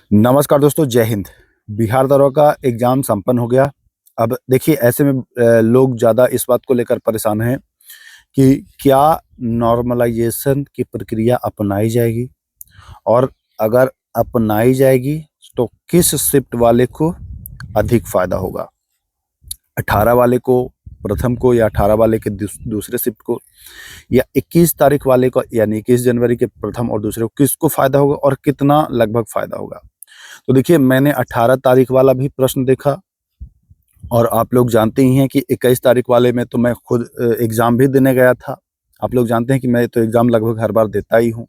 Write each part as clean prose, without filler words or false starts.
नमस्कार दोस्तों, जय हिंद। बिहार दरोगा का एग्ज़ाम संपन्न हो गया। अब देखिए ऐसे में लोग ज़्यादा इस बात को लेकर परेशान हैं कि क्या नॉर्मलाइज़ेशन की प्रक्रिया अपनाई जाएगी और अगर अपनाई जाएगी तो किस शिफ्ट वाले को अधिक फ़ायदा होगा? 18 वाले को प्रथम को या 18 वाले के दूसरे शिफ्ट को या 21 तारीख वाले को यानी 21 जनवरी के प्रथम और दूसरे को किसको फ़ायदा होगा और कितना लगभग फ़ायदा होगा? तो देखिए मैंने 18 तारीख वाला भी प्रश्न देखा और आप लोग जानते ही हैं कि 21 तारीख वाले में तो मैं खुद एग्ज़ाम भी देने गया था। आप लोग जानते हैं कि मैं तो एग्ज़ाम लगभग हर बार देता ही हूँ।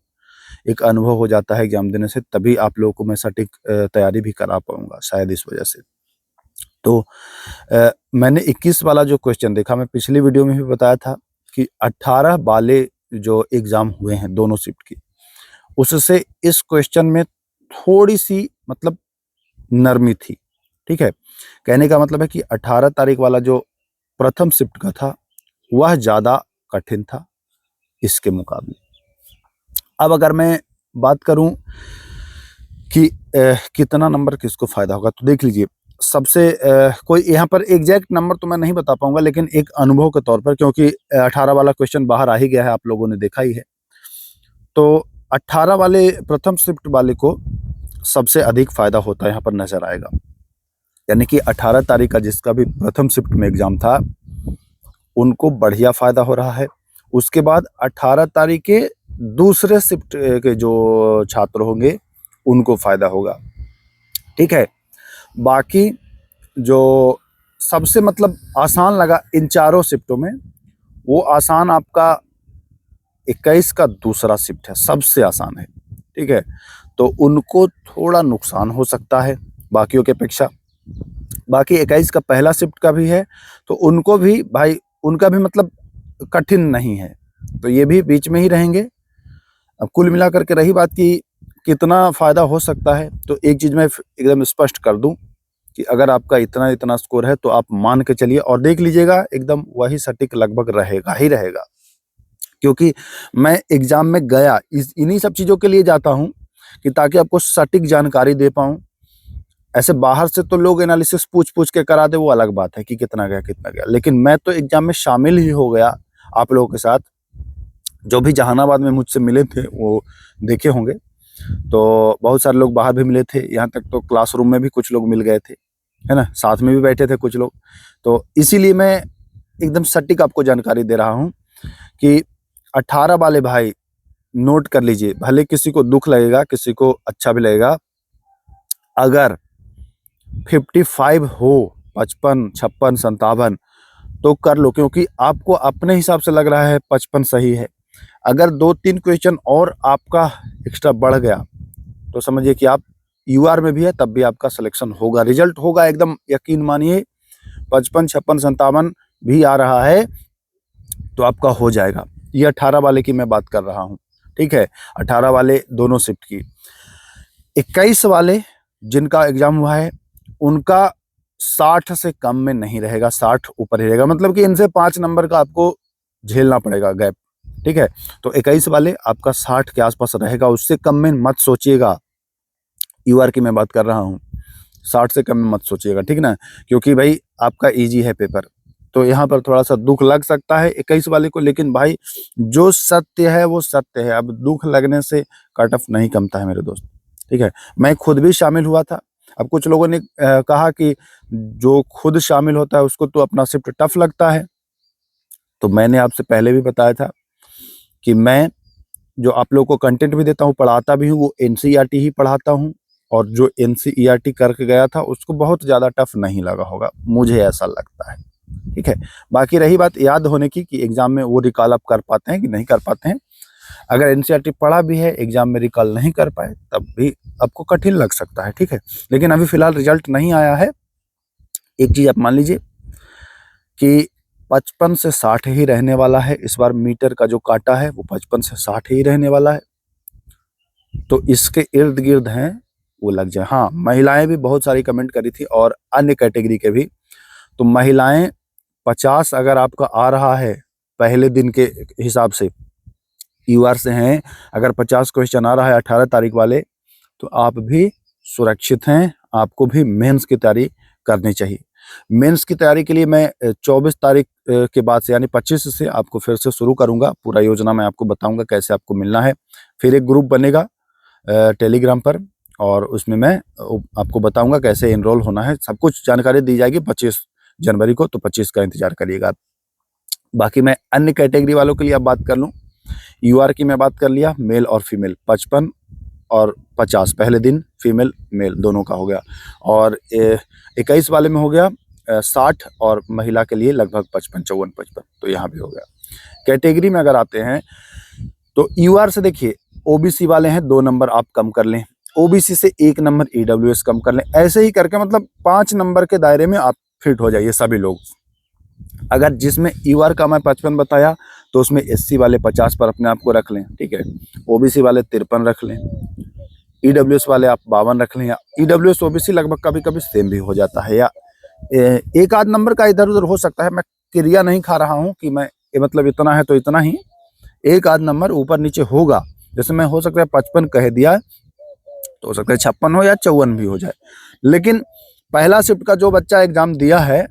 एक अनुभव हो जाता है एग्ज़ाम देने से, तभी आप लोगों को मैं सटीक तैयारी भी करा पाऊँगा शायद इस वजह से। तो मैंने 21 वाला जो क्वेश्चन देखा, मैं पिछली वीडियो में भी बताया था कि 18 वाले जो एग्ज़ाम हुए हैं दोनों शिफ्ट की, उससे इस क्वेश्चन में थोड़ी-सी मतलब नरमी थी, ठीक है? कहने का मतलब है कि 18 तारीख वाला जो प्रथम शिफ्ट का था, वह ज़्यादा कठिन था इसके मुकाबले। अब अगर मैं बात करूँ कि कितना नंबर किसको फ़ायदा होगा, तो देख लीजिए सबसे कोई यहाँ पर एग्ज़ैक्ट नंबर तो मैं नहीं बता पाऊँगा, लेकिन एक अनुभव के तौर पर, क्योंकि 18 वाला क्वेश्चन बाहर आ ही गया है, आप लोगों ने देखा ही है। तो 18 वाले प्रथम शिफ्ट वाले को सबसे अधिक फ़ायदा होता है यहाँ पर नज़र आएगा। यानी कि 18 तारीख का जिसका भी प्रथम शिफ्ट में एग्ज़ाम था, उनको बढ़िया फ़ायदा हो रहा है। उसके बाद 18 तारीख के दूसरे शिफ्ट के जो छात्र होंगे, उनको फ़ायदा होगा, ठीक है? बाकी जो सबसे मतलब आसान लगा इन चारों शिफ्टों में, वो आसान आपका 21 का दूसरा शिफ्ट है, सबसे आसान है, ठीक है? तो उनको थोड़ा नुकसान हो सकता है बाकियों की अपेक्षा। बाकी 21 का पहला शिफ्ट का भी है, तो उनको भी भाई उनका भी मतलब कठिन नहीं है, तो ये भी बीच में ही रहेंगे। अब कुल मिलाकर के रही बात कि कितना फ़ायदा हो सकता है, तो एक चीज़ मैं एकदम स्पष्ट कर दूं कि अगर आपका इतना इतना स्कोर है तो आप मान के चलिए और देख लीजिएगा, एकदम वही सटीक लगभग रहेगा ही रहेगा। क्योंकि मैं एग्ज़ाम में गया इन्हीं सब चीज़ों के लिए जाता हूँ कि ताकि आपको सटीक जानकारी दे पाऊँ। ऐसे बाहर से तो लोग एनालिसिस पूछ-पूछ के करा दे, वो अलग बात है कि कितना गया, कितना गया। लेकिन मैं तो एग्ज़ाम में शामिल ही हो गया आप लोगों के साथ। जो भी जहानाबाद में मुझसे मिले थे, वो देखे होंगे। तो बहुत सारे लोग बाहर भी मिले थे, यहाँ तक तो क्लासरूम में भी कुछ लोग मिल गए थे, है ना? साथ में भी बैठे थे कुछ लोग। तो इसीलिए मैं एकदम सटीक आपको जानकारी दे रहा हूँ कि 18 वाले भाई नोट कर लीजिए, भले किसी को दुःख लगेगा, किसी को अच्छा भी लगेगा। अगर 55 हो, 55, 56, 57 तो कर लो, क्योंकि आपको अपने हिसाब से लग रहा है 55 सही है। अगर 2-3 क्वेश्चन और आपका एक्स्ट्रा बढ़ गया, तो समझिए कि आप यूआर में भी है, तब भी आपका सिलेक्शन होगा, रिजल्ट होगा, एकदम यकीन मानिए। 55, 56, 57 भी आ रहा है, तो आपका हो जाएगा। ये 18 वाले की मैं बात कर रहा हूँ, ठीक है? 18 वाले दोनों शिफ्ट की। 21 वाले जिनका एग्ज़ाम हुआ है, उनका 60 से कम में नहीं रहेगा, 60 ऊपर ही रहेगा। मतलब कि इनसे 5 नंबर का आपको झेलना पड़ेगा गैप, ठीक है? तो 21 वाले आपका 60 के आस-पास रहेगा, उससे कम में मत सोचिएगा। यूआर की मैं बात कर रहा हूँ, 60 से कम में मत सोचिएगा, ठीक ना? क्योंकि भाई आपका ईज़ी है पेपर, तो यहाँ पर थोड़ा-सा दुःख लग सकता है 21 वाले को, लेकिन भाई जो सत्य है वो सत्य है। अब दुःख लगने से कट ऑफ नहीं कमता है मेरे दोस्त, ठीक है? मैं खुद भी शामिल हुआ था। अब कुछ लोगों ने कहा कि जो खुद शामिल होता है उसको तो अपना शिफ्ट टफ लगता है। तो मैंने आपसे पहले भी बताया था कि मैं जो आप लोगों को कंटेंट भी देता हूँ, पढ़ाता भी हूँ, वो एनसीईआरटी ही पढ़ाता हूँ, और जो एनसीईआरटी करके गया था उसको बहुत ज़्यादा टफ नहीं लगा होगा, मुझे ऐसा लगता है, ठीक है? बाकी रही बात याद होने की कि एग्ज़ाम में वो रिकॉल आप कर पाते हैं कि नहीं कर पाते हैं। अगर एनसीईआरटी पढ़ा भी है, एग्ज़ाम में रिकॉल नहीं कर पाए, तब भी आपको कठिन लग सकता है, ठीक है? लेकिन अभी फ़िलहाल रिज़ल्ट नहीं आया है। एक चीज़ आप मान लीजिए कि 55 से 60 ही रहने वाला है। इस बार मीटर का जो काटा है वो 55 से 60 ही रहने वाला है। तो इसके इर्द-गिर्द हैं, वो लग जाए। हाँ, महिलाएँ भी बहुत सारी कमेंट करी थी और अन्य कैटेगरी के भी। तो महिलाएँ 50 अगर आपका आ रहा है पहले दिन के हिसाब से, यूआर से हैं, अगर 50 क्वेश्चन आ रहा है 18 तारीख वाले, तो आप भी सुरक्षित हैं, आपको भी मेंस की तैयारी करनी चाहिए। मेंस की तैयारी के लिए मैं 24 तारीख के बाद से यानी 25 से आपको फिर से शुरू करूंगा। पूरा योजना मैं आपको बताऊंगा कैसे आपको मिलना है। फिर एक ग्रुप बनेगा टेलीग्राम पर, और उसमें मैं आपको बताऊंगा कैसे एनरोल होना है। सब कुछ जानकारी दी जाएगी 25 जनवरी को, तो 25 का इंतजार करिएगा। बाकी मैं अन्य कैटेगरी वालों के लिए अब बात कर लूँ। यूआर की मैं बात कर लिया, मेल और फीमेल 55 और 50 पहले दिन, फीमेल मेल दोनों का हो गया। और 21 वाले में हो गया 60, और महिला के लिए लगभग 55, 54, 55, तो यहाँ भी हो गया। कैटेगरी में अगर आते हैं तो यूआर से देखिए, ओबीसी वाले हैं 2 नंबर आप कम कर लें, ओबीसी से 1 नंबर ईडब्ल्यूएस कम कर लें, ऐसे ही करके मतलब 5 नंबर के दायरे में आप फिट हो जाइए सभी लोग। अगर जिसमें यूआर का मैं 55 बताया, तो उसमें एससी वाले 50 पर अपने आप को रख लें, ठीक है। ओबीसी वाले 53 रख लें, ईडब्ल्यूएस वाले आप 52 रख लें, या ईडब्ल्यूएस ओबीसी लगभग कभी कभी सेम भी हो जाता है, या एक आध नंबर का इधर उधर हो सकता है। मैं क्रिया नहीं खा रहा हूँ कि मैं मतलब इतना है तो इतना ही, एक आध नंबर ऊपर नीचे होगा। जैसे मैं हो सकता है 55 कह दिया, तो हो सकता है 56 हो या 54 भी हो जाए। लेकिन पहला शिफ्ट का जो बच्चा एग्जाम दिया है,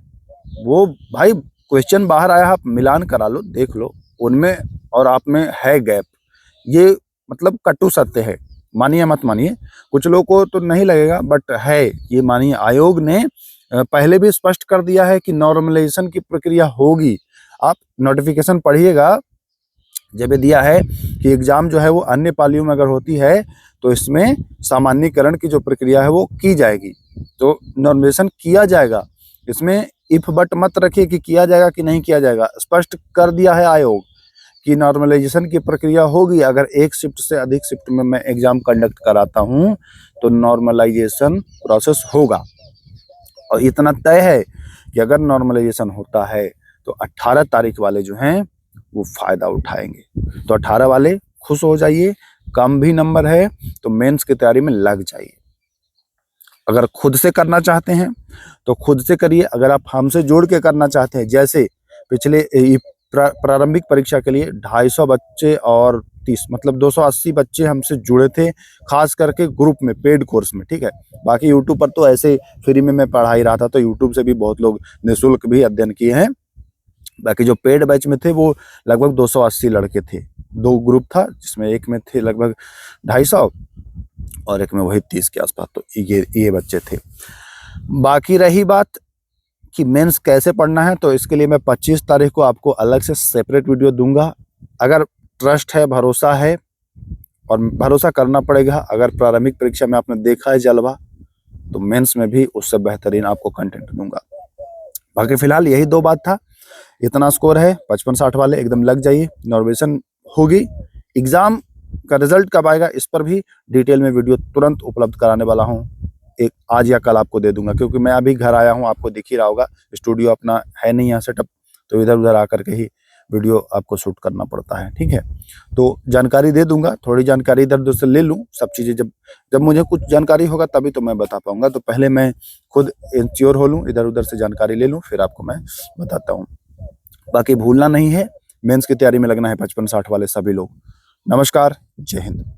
वो भाई क्वेश्चन बाहर आया, आप मिलान करा लो, देख लो, उनमें और आप में है गैप। ये मतलब कटु सत्य है, मानिए मत मानिए, कुछ लोगों को तो नहीं लगेगा, बट है ये, मानिए। आयोग ने पहले भी स्पष्ट कर दिया है कि नॉर्मलाइजेशन की प्रक्रिया होगी। आप नोटिफिकेशन पढ़िएगा, जब ये दिया है कि एग्जाम जो है वो अन्य पालियों में अगर होती है तो इसमें सामान्यीकरण की जो प्रक्रिया है वो की जाएगी, तो नॉर्मलाइजेशन किया जाएगा। इसमें इफ बट मत रखिए कि किया जाएगा कि नहीं किया जाएगा, स्पष्ट कर दिया है आयोग कि नॉर्मलाइजेशन की प्रक्रिया होगी। अगर एक शिफ्ट से अधिक शिफ्ट में मैं एग्जाम कंडक्ट कराता हूं तो नॉर्मलाइजेशन प्रोसेस होगा। और इतना तय है कि अगर नॉर्मलाइजेशन होता है तो 18 तारीख वाले जो हैं वो फायदा उठाएंगे। तो 18 वाले खुश हो जाइए, कम भी नंबर है तो मेंस की तैयारी में लग जाइए। अगर खुद से करना चाहते हैं तो खुद से करिए, अगर आप हमसे जोड़ के करना चाहते हैं, जैसे पिछले प्रारंभिक परीक्षा के लिए 250 बच्चे और 30 मतलब 280 बच्चे हमसे जुड़े थे, खास करके ग्रुप में, पेड कोर्स में, ठीक है। बाकी यूट्यूब पर तो ऐसे फ्री में मैं पढ़ा ही रहा था, तो यूट्यूब से भी बहुत लोग निःशुल्क भी अध्ययन किए हैं। बाकी जो पेड बैच में थे वो लगभग 280 लड़के थे। 2 ग्रुप था, जिसमें एक में थे लगभग 250 और एक में वही 30 के आसपास, तो ये बच्चे थे। बाकी रही बात कि मेंस कैसे पढ़ना है, तो इसके लिए मैं 25 तारीख को आपको अलग से सेपरेट वीडियो दूंगा। अगर ट्रस्ट है, भरोसा है, और भरोसा करना पड़ेगा, अगर प्रारंभिक परीक्षा में आपने देखा है जलवा, तो मेंस में भी उससे बेहतरीन आपको कंटेंट दूंगा। बाकी फिलहाल यही 2 बात था। इतना स्कोर है, 55-60 वाले एकदम लग जाइए, नॉर्मलाइजेशन होगी। एग्जाम का रिजल्ट कब आएगा इस पर भी डिटेल में वीडियो तुरंत उपलब्ध कराने वाला हूँ, एक आज या कल आपको दे दूंगा, क्योंकि मैं अभी घर आया हूँ, आपको दिख ही रहा होगा, स्टूडियो अपना है नहीं यहाँ सेटअप, तो इधर उधर आकर के ही वीडियो आपको शूट करना पड़ता है, ठीक है। तो जानकारी दे दूंगा, थोड़ी जानकारी इधर उधर से ले लूँ, सब चीज़ें जब मुझे कुछ जानकारी होगा तभी तो मैं बता पाऊंगा। तो पहले मैं खुद इंश्योर हो लूँ, इधर उधर से जानकारी ले लूँ, फिर आपको मैं बताता हूँ। बाकी भूलना नहीं है, मेंस की तैयारी में लगना है 55-60 वाले सभी लोग। नमस्कार, जय हिंद।